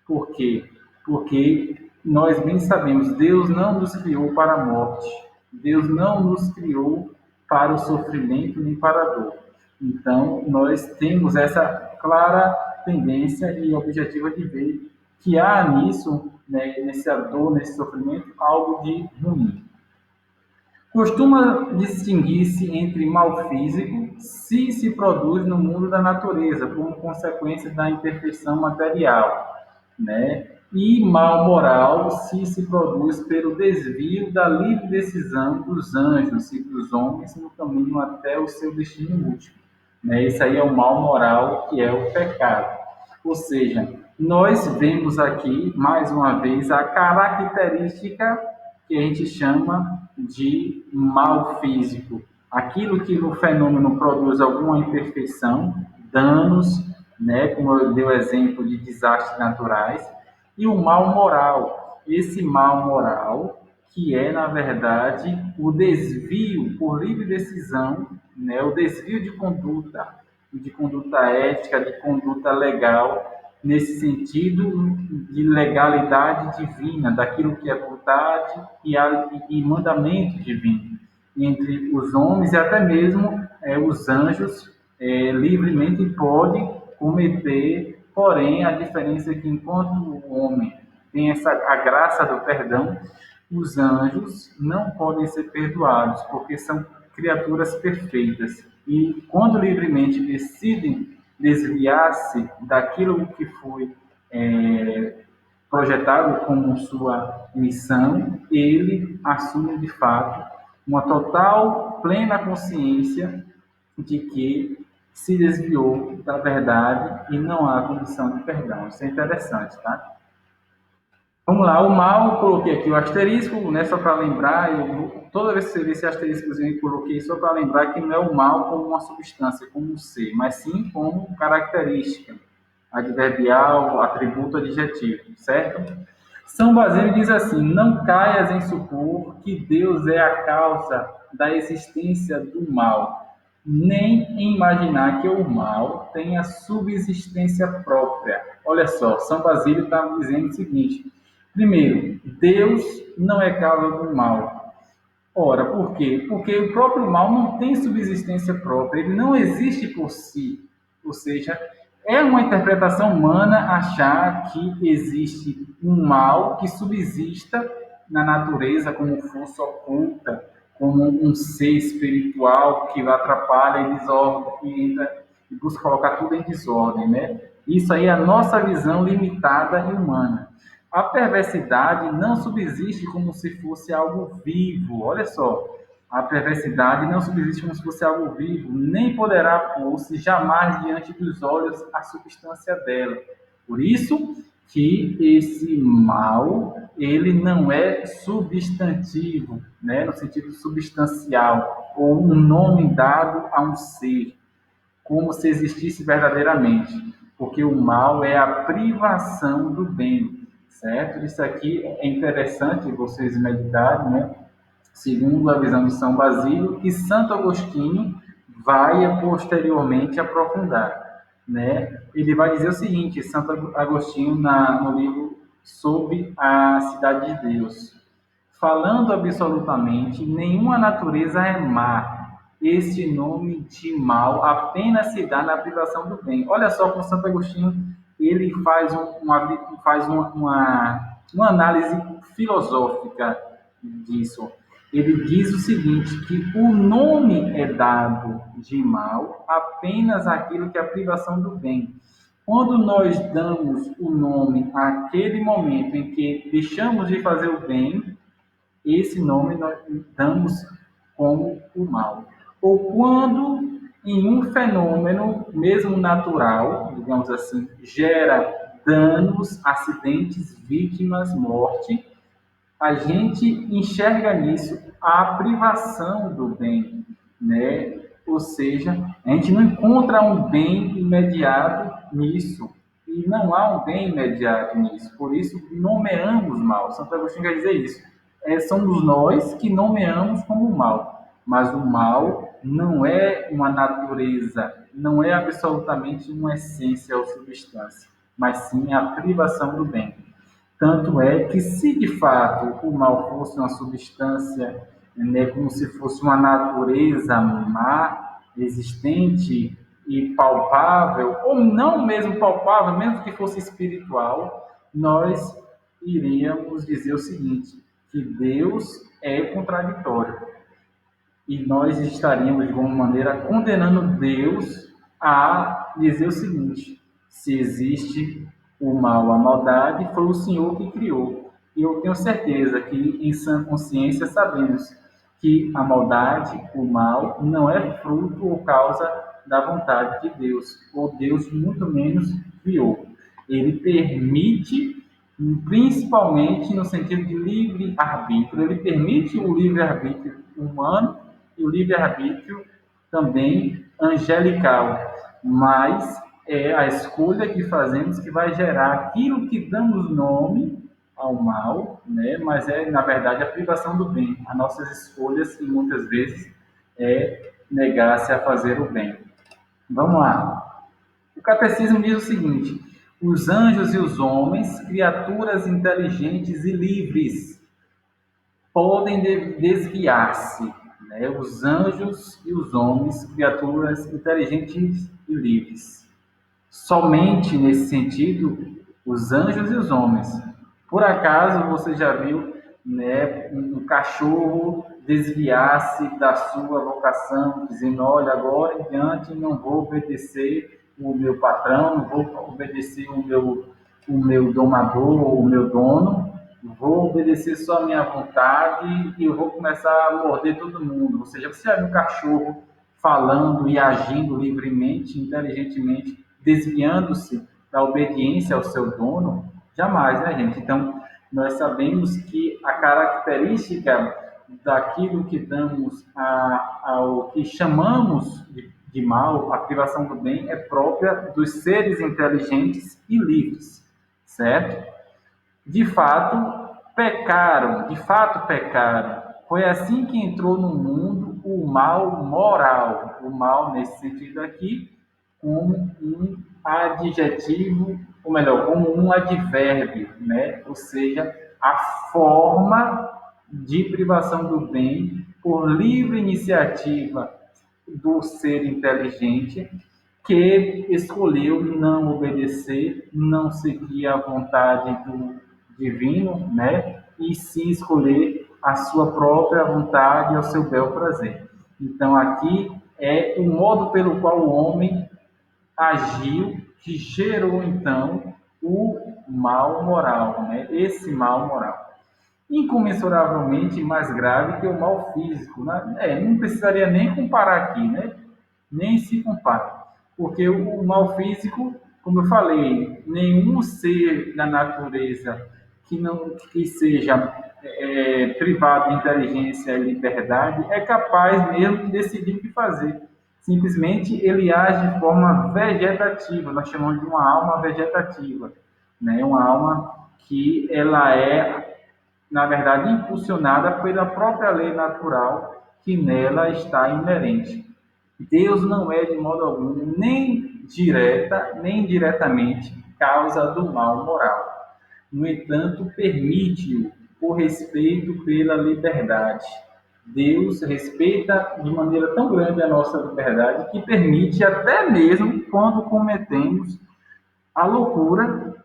Por quê? Porque nós bem sabemos, Deus não nos criou para a morte. Deus não nos criou para o sofrimento nem para a dor. Então, nós temos essa clara tendência e objetiva de ver que há nisso, né, nessa dor, nesse sofrimento, algo de ruim. Costuma distinguir-se entre mal físico se produz no mundo da natureza, como consequência da imperfeição material, né? E mal moral se produz pelo desvio da livre decisão dos anjos e dos homens no caminho até o seu destino último, né? Esse aí é o mal moral, que é o pecado. Ou seja, nós vemos aqui, mais uma vez, a característica que a gente chama de mal físico. Aquilo que no fenômeno produz alguma imperfeição, danos, né, como eu dei o exemplo de desastres naturais, e o mal moral. Esse mal moral, que é, na verdade, o desvio por livre decisão, né, o desvio de conduta ética, de conduta legal, nesse sentido de legalidade divina, daquilo que é vontade e mandamento divino, entre os homens e até mesmo os anjos livremente podem cometer, porém a diferença é que enquanto o homem tem a graça do perdão, os anjos não podem ser perdoados, porque são criaturas perfeitas. E quando livremente decidem desviar-se daquilo que foi projetado como sua missão, ele assume de fato uma total, plena consciência de que se desviou da verdade e não há condição de perdão. Isso é interessante, tá? Vamos lá, o mal, eu coloquei aqui o asterisco, né, só para lembrar, toda vez que você vê esse asteriscozinho, eu coloquei só para lembrar que não é o mal como uma substância, como um ser, mas sim como característica, adverbial, atributo, adjetivo, certo? São Basílio diz assim: não caias em supor que Deus é a causa da existência do mal, nem em imaginar que o mal tenha subsistência própria. Olha só, São Basílio está dizendo o seguinte: primeiro, Deus não é causa do mal. Ora, por quê? Porque o próprio mal não tem subsistência própria, ele não existe por si. Ou seja, é uma interpretação humana achar que existe um mal que subsista na natureza como força oculta, como um ser espiritual que atrapalha e desordem, e entra e busca colocar tudo em desordem, né? Isso aí é a nossa visão limitada e humana. A perversidade não subsiste como se fosse algo vivo. Olha só, a perversidade não subsiste como se fosse algo vivo, nem poderá pôr-se jamais diante dos olhos a substância dela. Por isso que esse mal, ele não é substantivo, né, no sentido substancial, ou um nome dado a um ser, como se existisse verdadeiramente, porque o mal é a privação do bem, certo? Isso aqui é interessante vocês meditarem, né? Segundo a visão de São Basílio, que Santo Agostinho vai posteriormente aprofundar, né? Ele vai dizer o seguinte, Santo Agostinho no livro Sob a Cidade de Deus: falando absolutamente, nenhuma natureza é má. Este nome de mal apenas se dá na privação do bem. Olha só como Santo Agostinho ele faz uma análise filosófica disso. Ele diz o seguinte, que o nome é dado de mal apenas àquilo que é a privação do bem. Quando nós damos o nome àquele momento em que deixamos de fazer o bem, esse nome nós damos como o mal. Ou quando em um fenômeno, mesmo natural, digamos assim, gera danos, acidentes, vítimas, morte, a gente enxerga nisso a privação do bem, né? Ou seja, a gente não encontra um bem imediato nisso. E não há um bem imediato nisso. Por isso, nomeamos mal. Santo Agostinho quer dizer isso. Somos nós que nomeamos como mal. Mas o mal não é uma natureza, não é absolutamente uma essência ou substância, mas sim a privação do bem. Tanto é que, se de fato o mal fosse uma substância, né, como se fosse uma natureza má, existente e palpável, ou não mesmo palpável, mesmo que fosse espiritual, nós iríamos dizer o seguinte, que Deus é contraditório. E nós estaríamos, de alguma maneira, condenando Deus a dizer o seguinte: se existe o mal, a maldade, foi o Senhor que criou. E eu tenho certeza que, em sã consciência, sabemos que a maldade, o mal, não é fruto ou causa da vontade de Deus, ou Deus muito menos criou. Ele permite, principalmente no sentido de livre-arbítrio, ele permite o livre-arbítrio humano e o livre-arbítrio também angelical, mas é a escolha que fazemos que vai gerar aquilo que damos nome ao mal, né? Mas é, na verdade, a privação do bem. As nossas escolhas, que muitas vezes é negar-se a fazer o bem. Vamos lá. O catecismo diz o seguinte: os anjos e os homens, criaturas inteligentes e livres, podem desviar-se, né? Os anjos e os homens, criaturas inteligentes e livres. Somente nesse sentido, os anjos e os homens. Por acaso você já viu, né, um cachorro desviar-se da sua vocação, dizendo: olha, agora em diante não vou obedecer o meu patrão, não vou obedecer o meu domador, o meu dono, vou obedecer só a minha vontade e eu vou começar a morder todo mundo. Ou seja, você já viu um cachorro falando e agindo livremente, inteligentemente, desviando-se da obediência ao seu dono? Jamais, né, gente? Então, nós sabemos que a característica daquilo que damos ao que chamamos de mal, a privação do bem, é própria dos seres inteligentes e livres, certo? De fato pecaram. Foi assim que entrou no mundo o mal moral. O mal, nesse sentido aqui, como um adjetivo, ou melhor, como um advérbio, né? Ou seja, a forma de privação do bem por livre iniciativa do ser inteligente que escolheu não obedecer, não seguir a vontade do divino, né? E sim escolher a sua própria vontade e o seu bel prazer. Então, aqui é o modo pelo qual o homem agiu que gerou, então, o mal moral, né? Esse mal moral. Incomensuravelmente mais grave que o mal físico, né? Não precisaria nem comparar aqui, né? Nem se compara. Porque o mal físico, como eu falei, nenhum ser da natureza que seja privado de inteligência e liberdade é capaz mesmo de decidir o que fazer. Simplesmente ele age de forma vegetativa, nós chamamos de uma alma vegetativa, né? Uma alma que ela é, na verdade, impulsionada pela própria lei natural que nela está inerente. Deus não é, de modo algum, nem direta, nem indiretamente, causa do mal moral. No entanto, permite-o por respeito pela liberdade. Deus respeita de maneira tão grande a nossa liberdade que permite até mesmo quando cometemos a loucura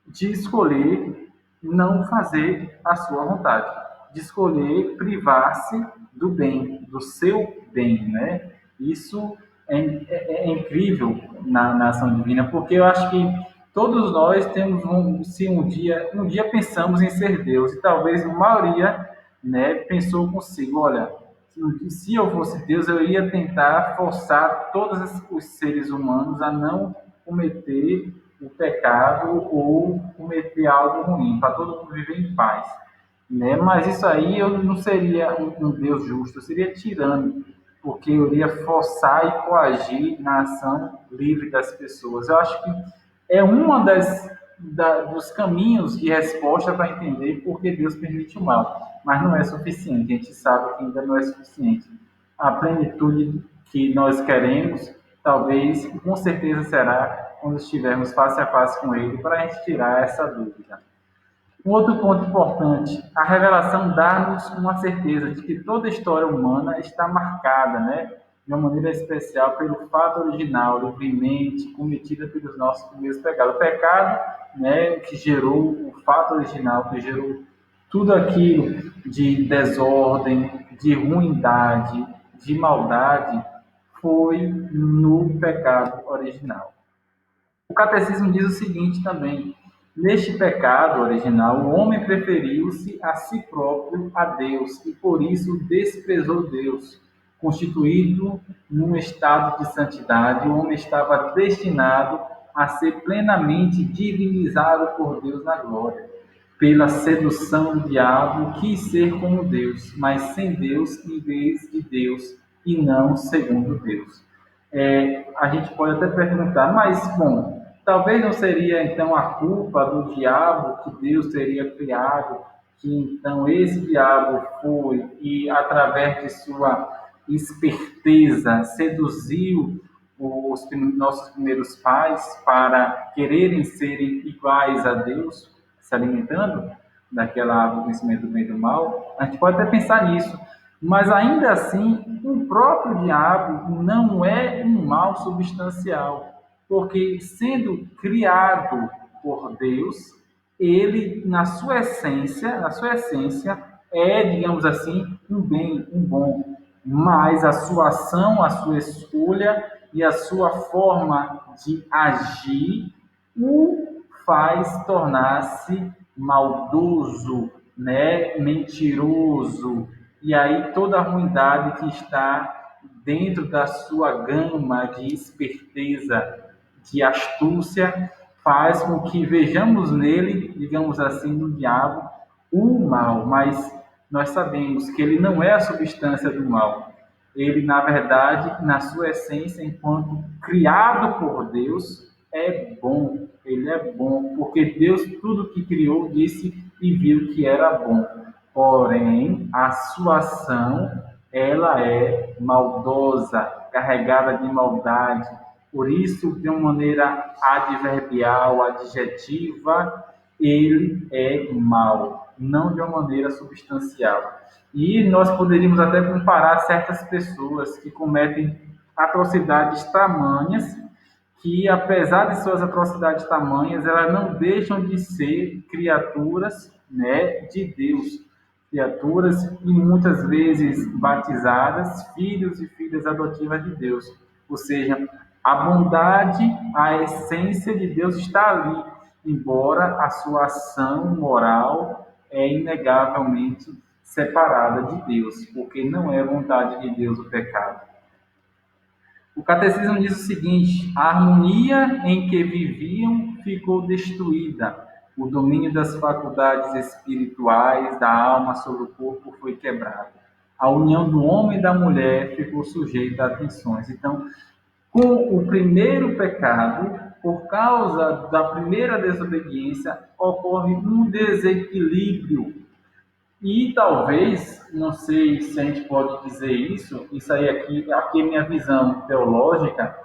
de escolher não fazer a sua vontade, de escolher privar-se do bem, do seu bem, né? Isso é incrível na ação divina, porque eu acho que todos nós temos, se um dia pensamos em ser Deus, e talvez a maioria, né, pensou consigo: olha, se eu fosse Deus, eu ia tentar forçar todos os seres humanos a não cometer o pecado ou cometer algo ruim, para todo mundo viver em paz, né? Mas isso aí eu não seria um Deus justo, eu seria tirano, porque eu iria forçar e coagir na ação livre das pessoas. Eu acho que é uma dos caminhos de resposta para entender por que Deus permite o mal, mas não é suficiente, a gente sabe que ainda não é suficiente. A plenitude que nós queremos, talvez, com certeza será quando estivermos face a face com Ele, para a gente tirar essa dúvida. Um outro ponto importante, a revelação dá-nos uma certeza de que toda a história humana está marcada, né, de uma maneira especial pelo fato original, livremente, cometida pelos nossos primeiros pecados. O pecado, né, que gerou o fato original, que gerou tudo aquilo de desordem, de ruindade, de maldade, foi no pecado original. O catecismo diz o seguinte também: neste pecado original, o homem preferiu-se a si próprio a Deus e por isso desprezou Deus. Constituído num estado de santidade, o homem estava destinado a ser plenamente divinizado por Deus na glória. Pela sedução do diabo, quis ser como Deus, mas sem Deus, em vez de Deus, e não segundo Deus. A gente pode até perguntar, mas, bom, talvez não seria então a culpa do diabo que Deus teria criado, que então esse diabo foi e, através de sua esperteza, seduziu nossos primeiros pais para quererem serem iguais a Deus, se alimentando daquela árvore do conhecimento do bem e do mal? A gente pode até pensar nisso. Mas ainda assim, o próprio diabo não é um mal substancial, porque sendo criado por Deus, ele na sua essência é, digamos assim, um bem, um bom, mas a sua ação, a sua escolha e a sua forma de agir o faz tornar-se maldoso, né, mentiroso, e aí toda a ruindade que está dentro da sua gama de esperteza, de astúcia, faz com que vejamos nele, digamos assim, no diabo, o mal, mas nós sabemos que ele não é a substância do mal. Ele, na verdade, na sua essência, enquanto criado por Deus, é bom. Ele é bom, porque Deus, tudo que criou, disse e viu que era bom. Porém, a sua ação, ela é maldosa, carregada de maldade. Por isso, de uma maneira adverbial, adjetiva, ele é mal, não de uma maneira substancial. E nós poderíamos até comparar certas pessoas que cometem atrocidades tamanhas, que apesar de suas atrocidades tamanhas, elas não deixam de ser criaturas, né, de Deus. Criaturas e muitas vezes batizadas, filhos e filhas adotivas de Deus. Ou seja, a bondade, a essência de Deus está ali, embora a sua ação moral é inegavelmente separada de Deus, porque não é vontade de Deus o pecado. O catecismo diz o seguinte: a harmonia em que viviam ficou destruída, o domínio das faculdades espirituais da alma sobre o corpo foi quebrado. A união do homem e da mulher ficou sujeita a tensões. Então, com o primeiro pecado, por causa da primeira desobediência, ocorre um desequilíbrio. E talvez, não sei se a gente pode dizer isso aí aqui é minha visão teológica,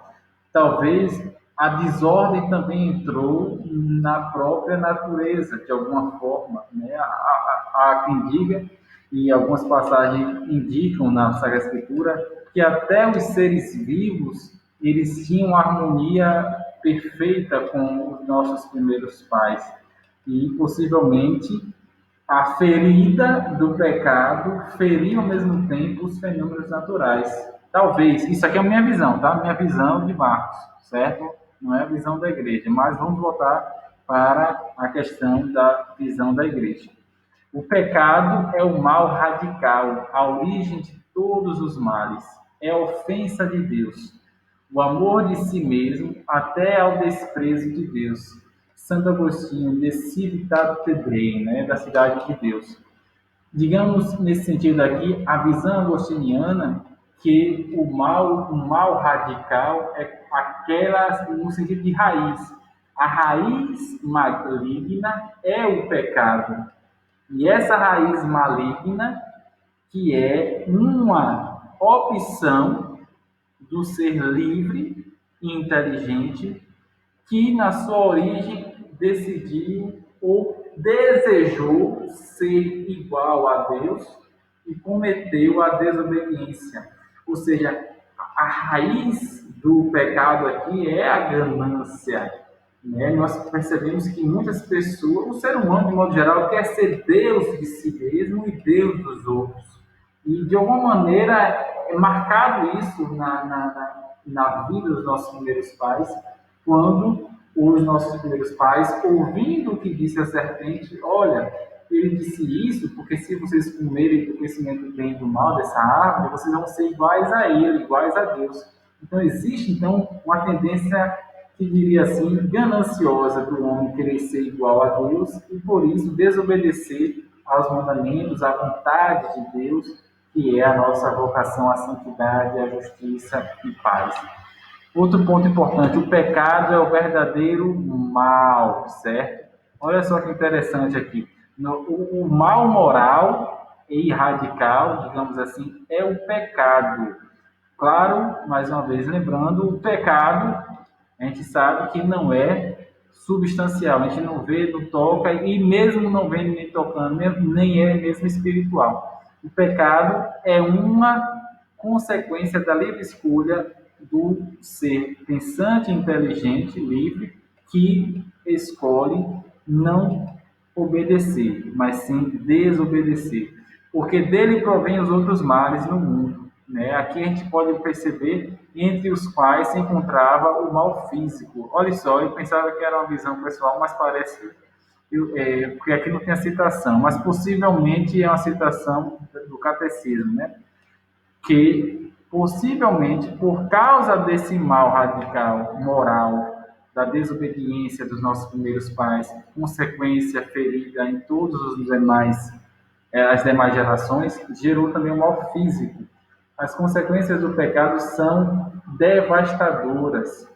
talvez a desordem também entrou na própria natureza, de alguma forma, né? Há quem diga, e algumas passagens indicam na Sagrada Escritura, que até os seres vivos, eles tinham harmonia perfeita com os nossos primeiros pais. E possivelmente a ferida do pecado feria ao mesmo tempo os fenômenos naturais. Talvez, isso aqui é a minha visão, tá? Minha visão de Marcos, certo? Não é a visão da igreja, mas vamos voltar para a questão da visão da igreja. O pecado é o mal radical, a origem de todos os males. É a ofensa de Deus. O amor de si mesmo até ao desprezo de Deus. Santo Agostinho, de Civitate Dei, né, da cidade de Deus. Digamos, nesse sentido aqui, a visão agostiniana que o mal radical é aquela no sentido de raiz. A raiz maligna é o pecado. E essa raiz maligna, que é uma opção do ser livre e inteligente, que na sua origem decidiu ou desejou ser igual a Deus e cometeu a desobediência. Ou seja, a raiz do pecado aqui é a ganância. Né? Nós percebemos que muitas pessoas, o ser humano de modo geral, quer ser Deus de si mesmo e Deus dos outros. E de alguma maneira é marcado isso na vida dos nossos primeiros pais, quando os nossos primeiros pais, ouvindo o que disse a serpente, olha, ele disse isso porque se vocês comerem do conhecimento do bem e do mal dessa árvore, vocês vão ser iguais a ele, iguais a Deus. Então existe então uma tendência, que diria assim, gananciosa do homem querer ser igual a Deus e por isso desobedecer aos mandamentos, à vontade de Deus, que é a nossa vocação à santidade, à justiça e paz. Outro ponto importante, o pecado é o verdadeiro mal, certo? Olha só que interessante aqui. O mal moral e radical, digamos assim, é o pecado. Claro, mais uma vez lembrando, o pecado, a gente sabe que não é substancial, a gente não vê, não toca, e mesmo não vendo nem tocando, nem é mesmo espiritual. O pecado é uma consequência da livre escolha do ser pensante, inteligente, livre, que escolhe não obedecer, mas sim desobedecer. Porque dele provém os outros males no mundo. Né? Aqui a gente pode perceber entre os quais se encontrava o mal físico. Olha só, eu pensava que era uma visão pessoal, mas parece porque aqui não tem a citação, mas possivelmente é uma citação do catecismo, né? Que possivelmente por causa desse mal radical, moral, da desobediência dos nossos primeiros pais, consequência ferida em todos os demais, as demais gerações, gerou também o mal físico. As consequências do pecado são devastadoras.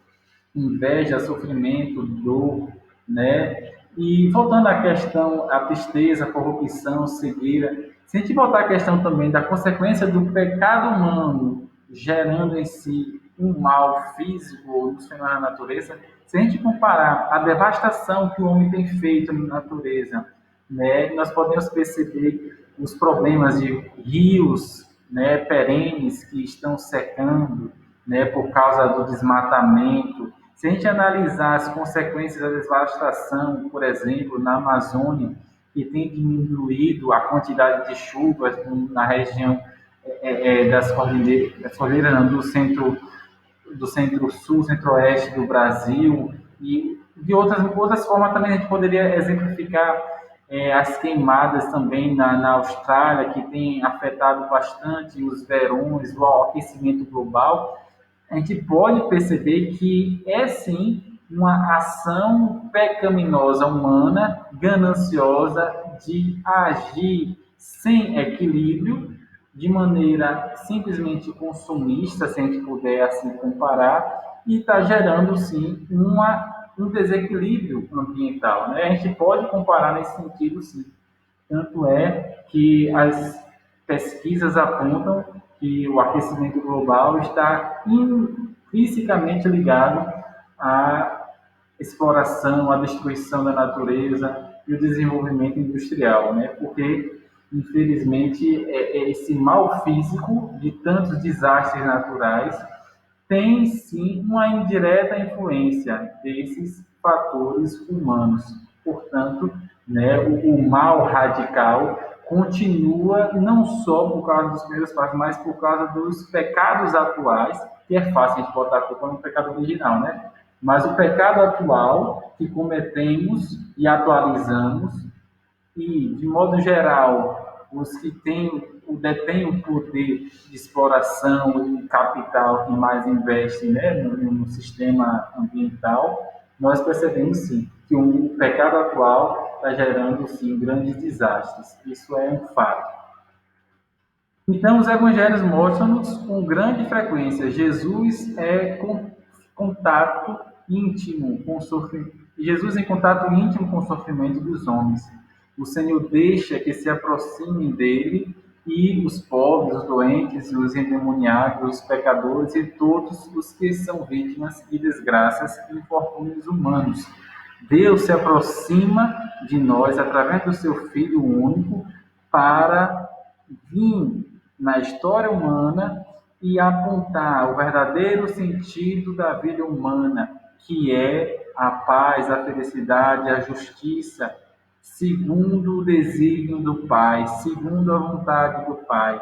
Inveja, sofrimento, dor, né? E voltando à questão, a tristeza, a corrupção, cegueira, se a gente voltar à questão também da consequência do pecado humano gerando em si um mal físico nos fenômenos da natureza, se a gente comparar a devastação que o homem tem feito na natureza, né, nós podemos perceber os problemas de rios, né, perenes que estão secando, né, por causa do desmatamento. Se a gente analisar as consequências da devastação, por exemplo, na Amazônia, que tem diminuído a quantidade de chuvas na região das cordilheiras não, do centro-sul, centro-oeste do Brasil, e de outras formas também a gente poderia exemplificar as queimadas também na Austrália, que tem afetado bastante os verões, o aquecimento global. A gente pode perceber que é sim uma ação pecaminosa humana, gananciosa, de agir sem equilíbrio, de maneira simplesmente consumista, se a gente puder assim comparar, e está gerando sim um desequilíbrio ambiental. Né? A gente pode comparar nesse sentido sim. Tanto é que as pesquisas apontam que o aquecimento global está intrinsecamente ligado à exploração, à destruição da natureza e o desenvolvimento industrial, né? Porque, infelizmente, esse mal físico de tantos desastres naturais tem sim uma indireta influência desses fatores humanos. Portanto, né, o mal radical continua não só por causa dos primeiros passos, mas por causa dos pecados atuais, que é fácil a gente botar a culpa no pecado original, né? Mas o pecado atual que cometemos e atualizamos, e, de modo geral, os que detêm o poder de exploração e capital que mais investe, né, no sistema ambiental, nós percebemos sim que o pecado atual está gerando sim grandes desastres. Isso é um fato. Então, os evangelhos mostram-nos com grande frequência Jesus é contato íntimo com o sofrimento. Jesus em contato íntimo com o sofrimento dos homens. O Senhor deixa que se aproximem dele e os pobres, os doentes, os endemoniados, os pecadores e todos os que são vítimas de desgraças e infortúnios humanos. Deus se aproxima de nós através do seu Filho único para vir na história humana e apontar o verdadeiro sentido da vida humana, que é a paz, a felicidade, a justiça, segundo o desígnio do Pai, segundo a vontade do Pai,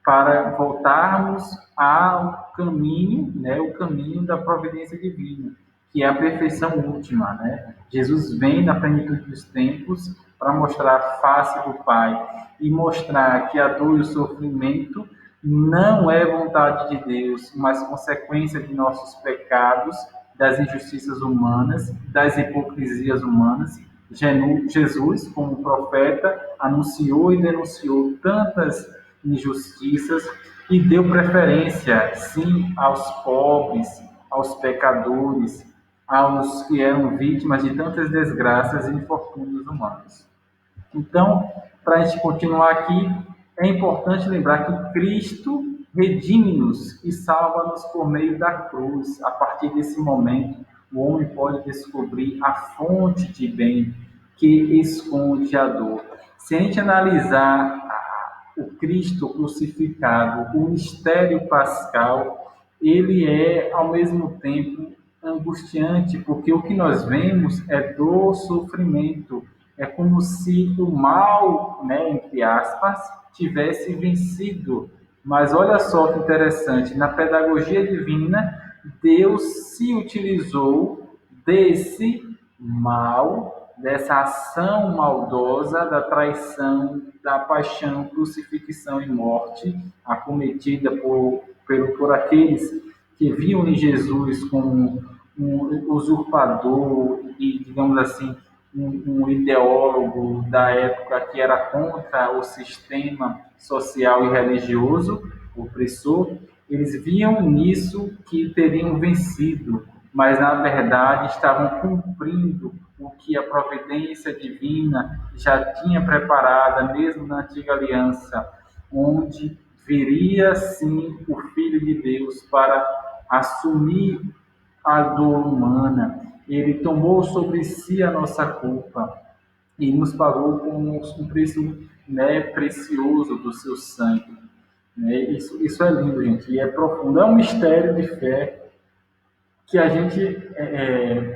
para voltarmos ao caminho, né, o caminho da providência divina, que é a perfeição última, né? Jesus vem na plenitude dos tempos para mostrar a face do Pai e mostrar que a dor e o sofrimento não é vontade de Deus, mas consequência de nossos pecados, das injustiças humanas, das hipocrisias humanas. Jesus, como profeta, anunciou e denunciou tantas injustiças e deu preferência, sim, aos pobres, aos pecadores, aos que eram vítimas de tantas desgraças e infortúnios humanos. Então, para a gente continuar aqui, é importante lembrar que Cristo redime-nos e salva-nos por meio da cruz. A partir desse momento, o homem pode descobrir a fonte de bem que esconde a dor. Se a gente analisar o Cristo crucificado, o mistério pascal, ele é, ao mesmo tempo, angustiante, porque o que nós vemos é dor, sofrimento. É como se o mal, né, entre aspas, tivesse vencido. Mas olha só que interessante, na pedagogia divina, Deus se utilizou desse mal, dessa ação maldosa, da traição, da paixão, crucifixão e morte, acometida por aqueles que viam em Jesus como um usurpador e, digamos assim, um ideólogo da época que era contra o sistema social e religioso opressor, eles viam nisso que teriam vencido, mas na verdade estavam cumprindo o que a providência divina já tinha preparada, mesmo na antiga aliança, onde viria sim o Filho de Deus para assumir a dor humana. Ele tomou sobre si a nossa culpa e nos pagou com um preço, né, precioso do seu sangue. Né? Isso é lindo, gente, e é profundo. É um mistério de fé que a gente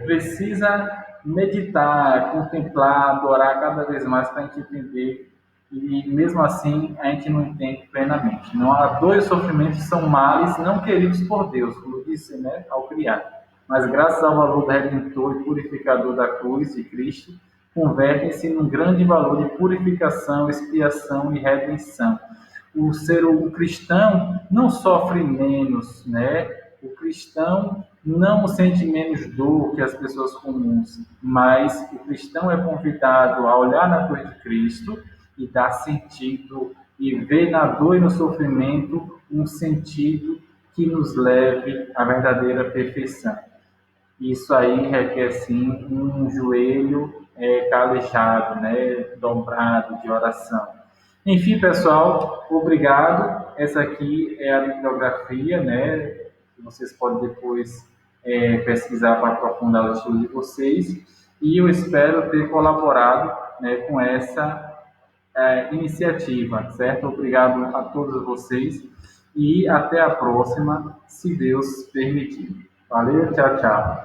precisa meditar, contemplar, adorar cada vez mais para a gente entender. E mesmo assim, a gente não entende plenamente. Não há dor e sofrimento são males não queridos por Deus, como disse, né, ao criar. Mas graças ao valor redentor e purificador da cruz de Cristo, convertem-se num grande valor de purificação, expiação e redenção. O cristão não sofre menos, né? O cristão não sente menos dor que as pessoas comuns, mas o cristão é convidado a olhar na cruz de Cristo e dar sentido e ver na dor e no sofrimento um sentido que nos leve à verdadeira perfeição. Isso aí requer sim um joelho calejado, né, dobrado de oração. Enfim, pessoal, obrigado. Essa aqui é a bibliografia, né? Que vocês podem depois pesquisar para aprofundar o estudo de vocês. E eu espero ter colaborado, né, com essa iniciativa, certo? Obrigado a todos vocês e até a próxima, se Deus permitir. Valeu, tchau, tchau.